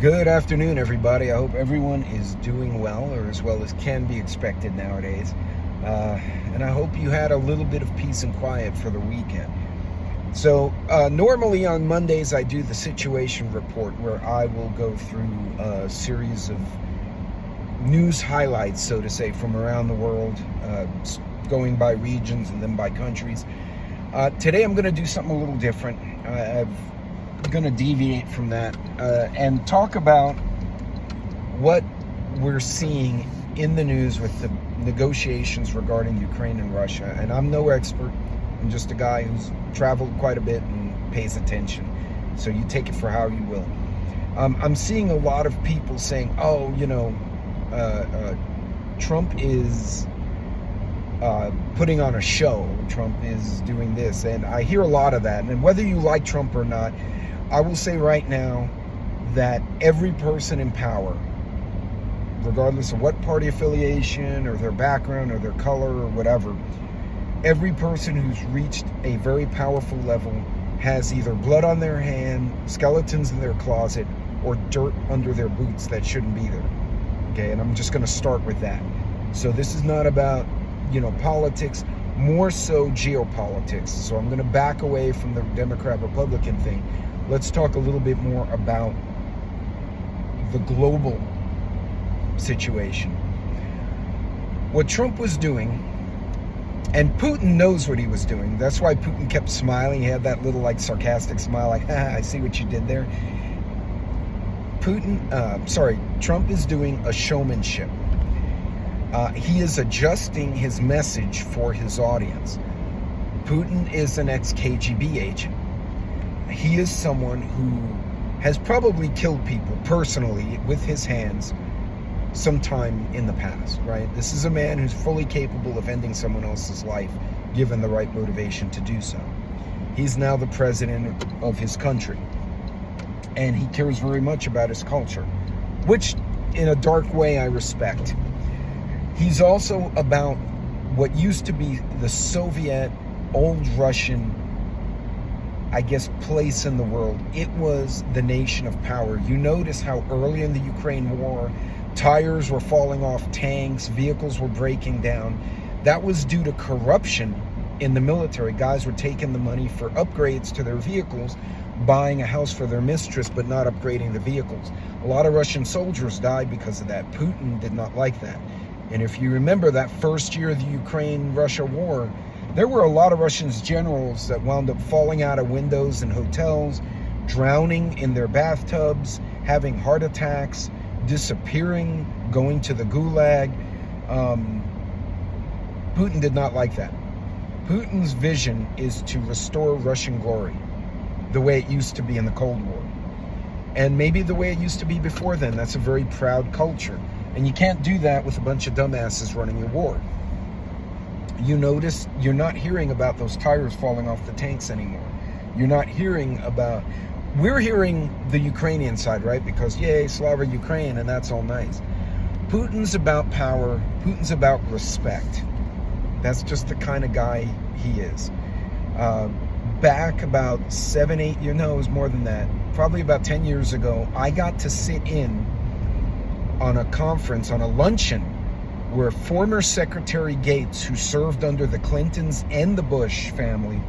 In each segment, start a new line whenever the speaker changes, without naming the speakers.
Good afternoon, everybody. I hope everyone is doing well, or as well as can be expected nowadays. And I hope you had a little bit of peace and quiet for the weekend. So, normally on Mondays, I do the situation report where I will go through a series of news highlights, so to say, from around the world, going by regions and then by countries. Today, I'm going to do something a little different. I'm going to deviate from that and talk about what we're seeing in the news with the negotiations regarding Ukraine and Russia. And I'm no expert. I'm just a guy who's traveled quite a bit and pays attention. So you take it for how you will. I'm seeing a lot of people saying, oh, Trump is putting on a show. Trump is doing this. And I hear a lot of that. And whether you like Trump or not, I will say right now that every person in power, regardless of what party affiliation or their background or their color or whatever, every person who's reached a very powerful level has either blood on their hand, skeletons in their closet, or dirt under their boots that shouldn't be there. Okay, and I'm just going to start with that. So this is not about, politics, more so geopolitics. So I'm going to back away from the Democrat-Republican thing. Let's talk a little bit more about the global situation. What Trump was doing, and Putin knows what he was doing. That's why Putin kept smiling. He had that little sarcastic smile, I see what you did there. Trump is doing a showmanship. He is adjusting his message for his audience. Putin is an ex-KGB agent. He is someone who has probably killed people personally with his hands sometime in the past, right? This is a man who's fully capable of ending someone else's life given the right motivation to do so. He's now the president of his country, and he cares very much about his culture, which in a dark way I respect. He's also about what used to be the Soviet, old Russian, place in the world. It was the nation of power. You notice how early in the Ukraine war, tires were falling off tanks, vehicles were breaking down. That was due to corruption in the military. Guys were taking the money for upgrades to their vehicles, buying a house for their mistress, but not upgrading the vehicles. A lot of Russian soldiers died because of that. Putin did not like that. And if you remember that first year of the Ukraine-Russia war, there were a lot of Russian generals that wound up falling out of windows in hotels, drowning in their bathtubs, having heart attacks, disappearing, going to the gulag. Putin did not like that. Putin's vision is to restore Russian glory the way it used to be in the Cold War. And maybe the way it used to be before then. That's a very proud culture. And you can't do that with a bunch of dumbasses running your war. You notice you're not hearing about those tires falling off the tanks anymore. You're not hearing about... We're hearing the Ukrainian side, right? Because, yay, Slava Ukraine, and that's all nice. Putin's about power. Putin's about respect. That's just the kind of guy he is. Back about 7-8 years, no, it was more than that, probably about 10 years ago, I got to sit in on a conference, on a luncheon, where former Secretary Gates, who served under the Clintons and the Bush family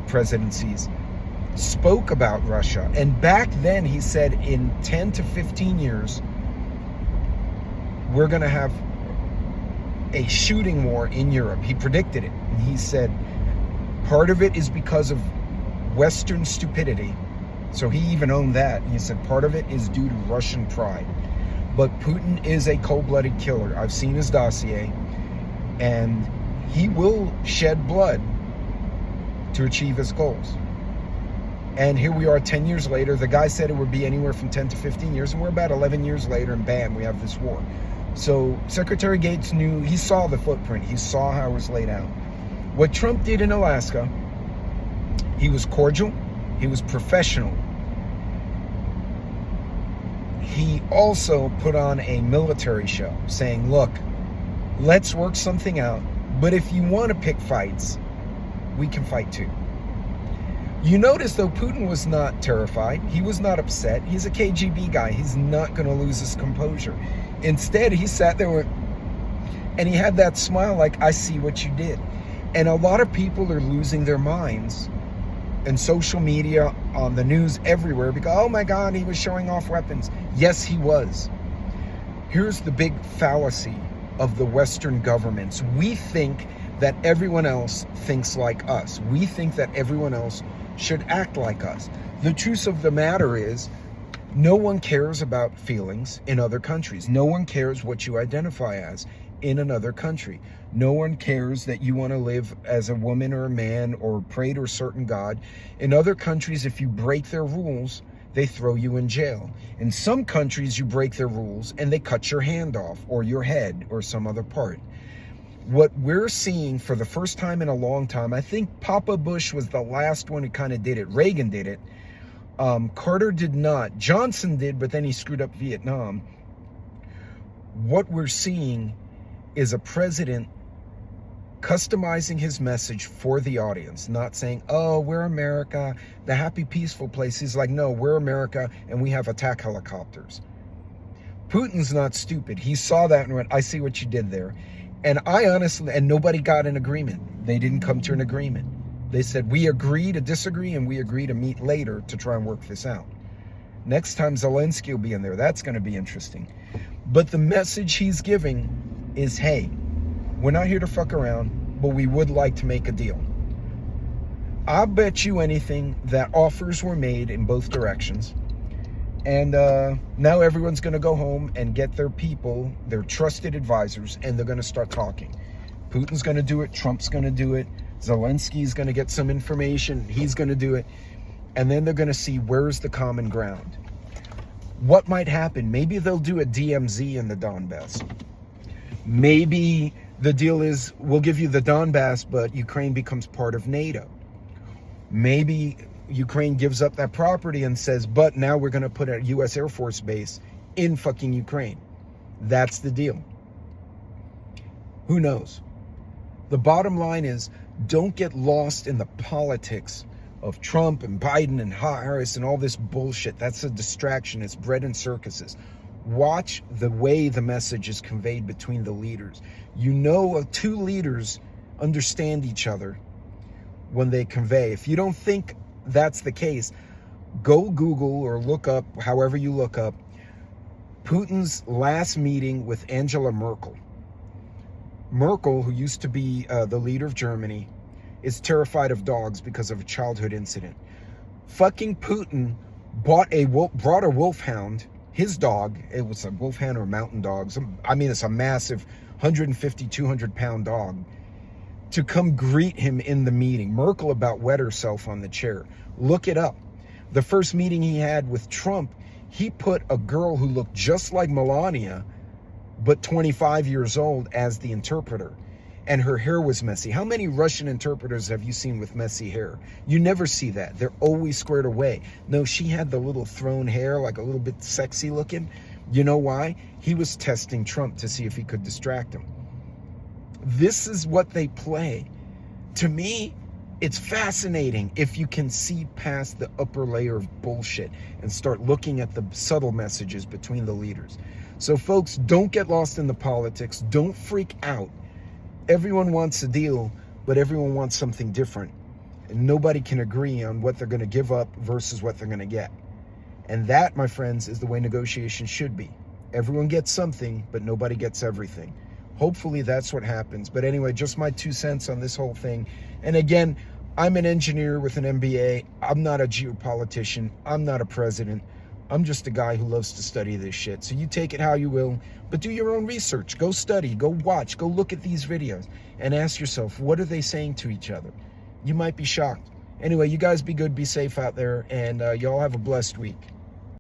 presidencies, spoke about Russia. And back then he said in 10 to 15 years, we're going to have a shooting war in Europe. He predicted it. And he said, part of it is because of Western stupidity. So he even owned that. He said part of it is due to Russian pride. But Putin is a cold-blooded killer. I've seen his dossier, and he will shed blood to achieve his goals. And here we are 10 years later. The guy said it would be anywhere from 10 to 15 years, and we're about 11 years later, and bam, we have this war. So Secretary Gates knew, he saw the footprint. He saw how it was laid out. What Trump did in Alaska, he was cordial, he was professional. He also put on a military show saying, look, let's work something out, but if you want to pick fights, we can fight too. You notice, though, Putin was not terrified. He was not upset. He's a KGB guy. He's not going to lose his composure. Instead, he sat there and he had that smile like, I see what you did. And a lot of people are losing their minds in social media, on the news, everywhere, because, oh my God, he was showing off weapons. Yes, he was. Here's the big fallacy of the Western governments. We think that everyone else thinks like us. We think that everyone else should act like us. The truth of the matter is, no one cares about feelings in other countries. No one cares what you identify as in another country. No one cares that you want to live as a woman or a man or pray to a certain God. In other countries, if you break their rules, they throw you in jail. In some countries, you break their rules and they cut your hand off or your head or some other part. What we're seeing for the first time in a long time, I think Papa Bush was the last one who kind of did it. Reagan did it. Carter did not. Johnson did, but then he screwed up Vietnam. What we're seeing is a president customizing his message for the audience, not saying, oh, we're America, the happy, peaceful place. He's like, no, we're America, and we have attack helicopters. Putin's not stupid. He saw that and went, I see what you did there. And I honestly, and nobody got an agreement. They didn't come to an agreement. They said, we agree to disagree, and we agree to meet later to try and work this out. Next time Zelensky will be in there. That's going to be interesting. But the message he's giving is, hey, we're not here to fuck around, but we would like to make a deal. I'll bet you anything that offers were made in both directions. And now everyone's going to go home and get their people, their trusted advisors, and they're going to start talking. Putin's going to do it. Trump's going to do it. Zelensky's going to get some information. He's going to do it. And then they're going to see where's the common ground. What might happen? Maybe they'll do a DMZ in the Donbass. Maybe the deal is, we'll give you the Donbass, but Ukraine becomes part of NATO. Maybe Ukraine gives up that property and says, but now we're going to put a U.S. Air Force base in fucking Ukraine. That's the deal. Who knows? The bottom line is, don't get lost in the politics of Trump and Biden and Harris and all this bullshit. That's a distraction. It's bread and circuses. Watch the way the message is conveyed between the leaders. You know, two leaders understand each other when they convey. If you don't think that's the case, go Google or look up, however you look up, Putin's last meeting with Angela Merkel. Merkel, who used to be the leader of Germany, is terrified of dogs because of a childhood incident. Fucking Putin brought a wolfhound, his dog, it was a wolfhound or a mountain dog. I mean, it's a massive 150, 200 pound dog, to come greet him in the meeting. Merkel about wet herself on the chair. Look it up. The first meeting he had with Trump, he put a girl who looked just like Melania, but 25 years old, as the interpreter. And her hair was messy. How many Russian interpreters have you seen with messy hair? You never see that. They're always squared away. No, she had the little thrown hair, like a little bit sexy looking. You know why? He was testing Trump to see if he could distract him. This is what they play. To me, it's fascinating if you can see past the upper layer of bullshit and start looking at the subtle messages between the leaders. So folks, don't get lost in the politics. Don't freak out. Everyone wants a deal, but everyone wants something different. And nobody can agree on what they're going to give up versus what they're going to get. And that, my friends, is the way negotiation should be. Everyone gets something, but nobody gets everything. Hopefully that's what happens. But anyway, just my 2 cents on this whole thing. And again, I'm an engineer with an MBA. I'm not a geopolitician. I'm not a president. I'm just a guy who loves to study this shit. So you take it how you will, but do your own research. Go study, go watch, go look at these videos and ask yourself, what are they saying to each other? You might be shocked. Anyway, you guys be good, be safe out there, and y'all have a blessed week.